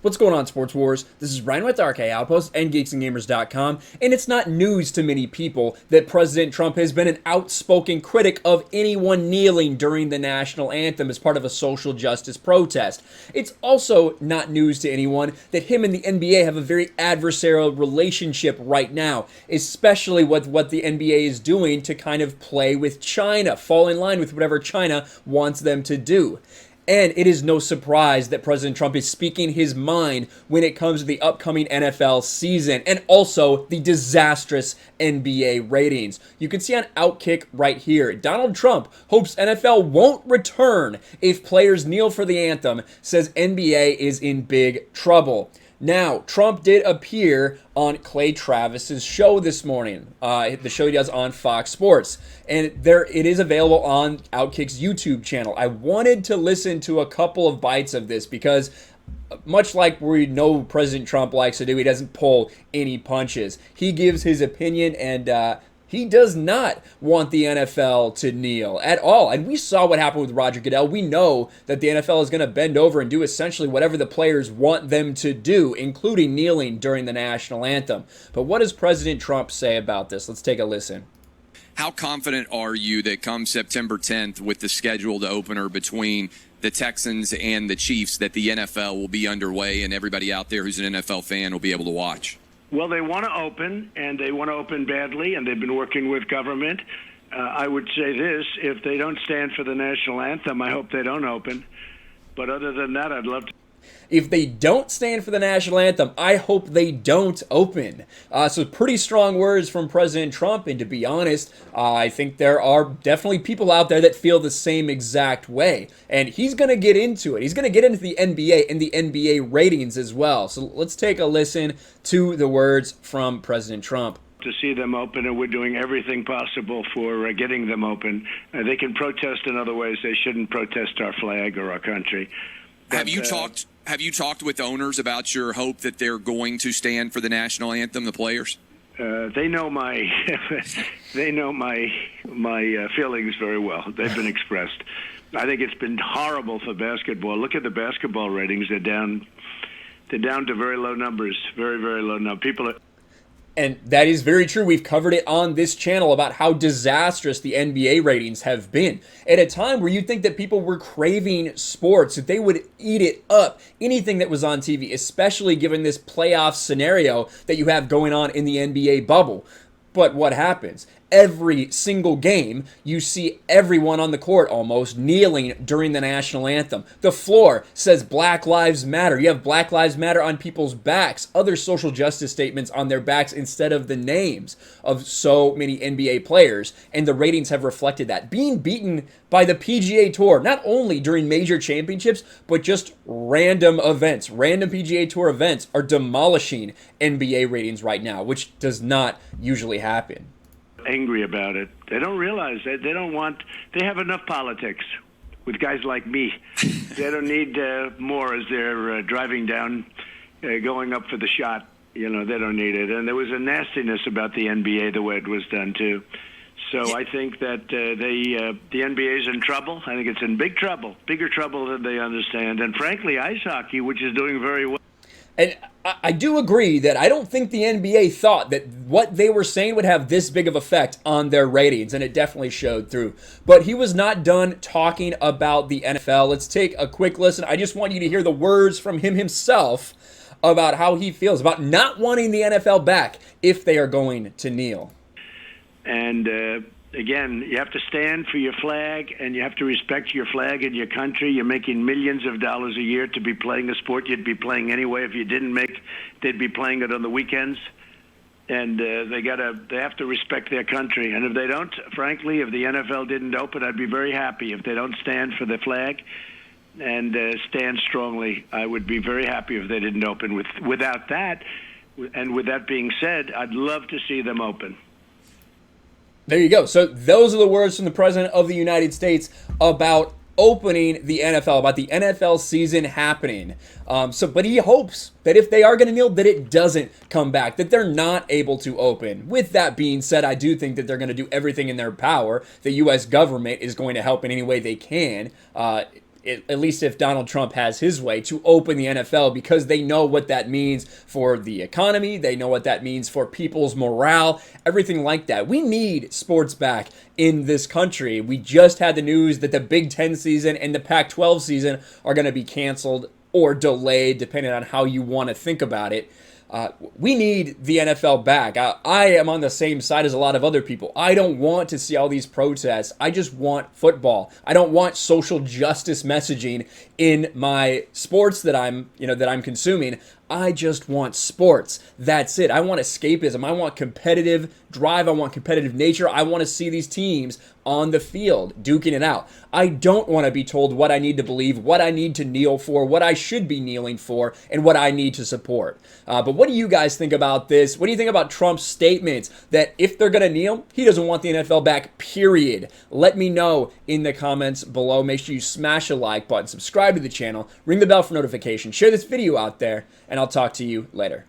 What's going on, Sports Wars? This is Ryan with RK Outpost and GeeksandGamers.com, and it's not news to many people that President Trump has been an outspoken critic of anyone kneeling during the national anthem as part of a social justice protest. It's also not news to anyone that him and the NBA have a very adversarial relationship right now, especially with what the NBA is doing to kind of play with China, fall in line with whatever China wants them to do. And it is no surprise that President Trump is speaking his mind when it comes to the upcoming NFL season and also the disastrous NBA ratings. You can see on Outkick right here, Donald Trump hopes NFL won't return if players kneel for the anthem, says NBA is in big trouble. Now, Trump did appear on Clay Travis's show this morning, the show he does on Fox Sports, and it is available on Outkick's YouTube channel. I wanted to listen to a couple of bites of this because, much like we know President Trump likes to do, he doesn't pull any punches. He gives his opinion, and he does not want the NFL to kneel at all. And we saw what happened with Roger Goodell. We know that the NFL is going to bend over and do essentially whatever the players want them to do, including kneeling during the national anthem. But what does President Trump say about this? Let's take a listen. How confident are you that come September 10th with the scheduled opener between the Texans and the Chiefs that the NFL will be underway and everybody out there who's an NFL fan will be able to watch? Well, they want to open, and they want to open badly, and they've been working with government. I would say this, if they don't stand for the national anthem, I hope they don't open. But other than that, I'd love to. If they don't stand for the national anthem, I hope they don't open. So pretty strong words from President Trump, and to be honest, I think there are definitely people out there that feel the same exact way. And he's going to get into it. He's going to get into the NBA and the NBA ratings as well. So let's take a listen to the words from President Trump. To see them open, and we're doing everything possible for getting them open. They can protest in other ways. They shouldn't protest our flag or our country. But, Have you talked with owners about your hope that they're going to stand for the national anthem, the players? They know my feelings very well. They've been expressed. I think it's been horrible for basketball. Look at the basketball ratings. They're down to very low numbers. Very, very low numbers. People are. And that is very true. We've covered it on this channel about how disastrous the NBA ratings have been. At a time where you'd think that people were craving sports, that they would eat it up, anything that was on TV, especially given this playoff scenario that you have going on in the NBA bubble. But what happens? Every single game, you see everyone on the court almost kneeling during the national anthem. The floor says Black Lives Matter. You have Black Lives Matter on people's backs, other social justice statements on their backs instead of the names of so many NBA players, and the ratings have reflected that. Being beaten by the PGA Tour, not only during major championships, but just random events. Random PGA Tour events are demolishing NBA ratings right now, which does not usually happen. Angry about it. They don't realize that they have enough politics with guys like me. They don't need more as they're driving down, going up for the shot. They don't need it. And there was a nastiness about the NBA, the way it was done, too. So I think that the NBA is in trouble. I think it's in big trouble, bigger trouble than they understand. And frankly, ice hockey, which is doing very well. And I do agree that I don't think the NBA thought that what they were saying would have this big of effect on their ratings, and it definitely showed through. But he was not done talking about the NFL. Let's take a quick listen. I just want you to hear the words from him himself about how he feels about not wanting the NFL back if they are going to kneel. And again, you have to stand for your flag, and you have to respect your flag and your country. You're making millions of dollars a year to be playing a sport you'd be playing anyway. If you didn't they'd be playing it on the weekends. And they have to respect their country. And if they don't, frankly, if the NFL didn't open, I'd be very happy. If they don't stand for the flag and stand strongly, I would be very happy if they didn't open. Without that, and with that being said, I'd love to see them open. There you go. So those are the words from the President of the United States about opening the NFL, about the NFL season happening. But he hopes that if they are going to kneel, that it doesn't come back, that they're not able to open. With that being said, I do think that they're going to do everything in their power. The U.S. government is going to help in any way they can. at least if Donald Trump has his way, to open the NFL, because they know what that means for the economy. They know what that means for people's morale, everything like that. We need sports back in this country. We just had the news that the Big Ten season and the Pac-12 season are going to be canceled or delayed, depending on how you want to think about it. We need the NFL back. I am on the same side as a lot of other people. I don't want to see all these protests. I just want football. I don't want social justice messaging in my sports that I'm consuming. I just want sports. That's it. I want escapism. I want competitive drive. I want competitive nature. I want to see these teams on the field duking it out. I don't want to be told what I need to believe, what I need to kneel for, what I should be kneeling for, and what I need to support. But what do you guys think about this? What do you think about Trump's statements that if they're going to kneel, he doesn't want the NFL back, period? Let me know in the comments below. Make sure you smash a like button, subscribe to the channel, ring the bell for notifications, share this video out there, and I'll talk to you later.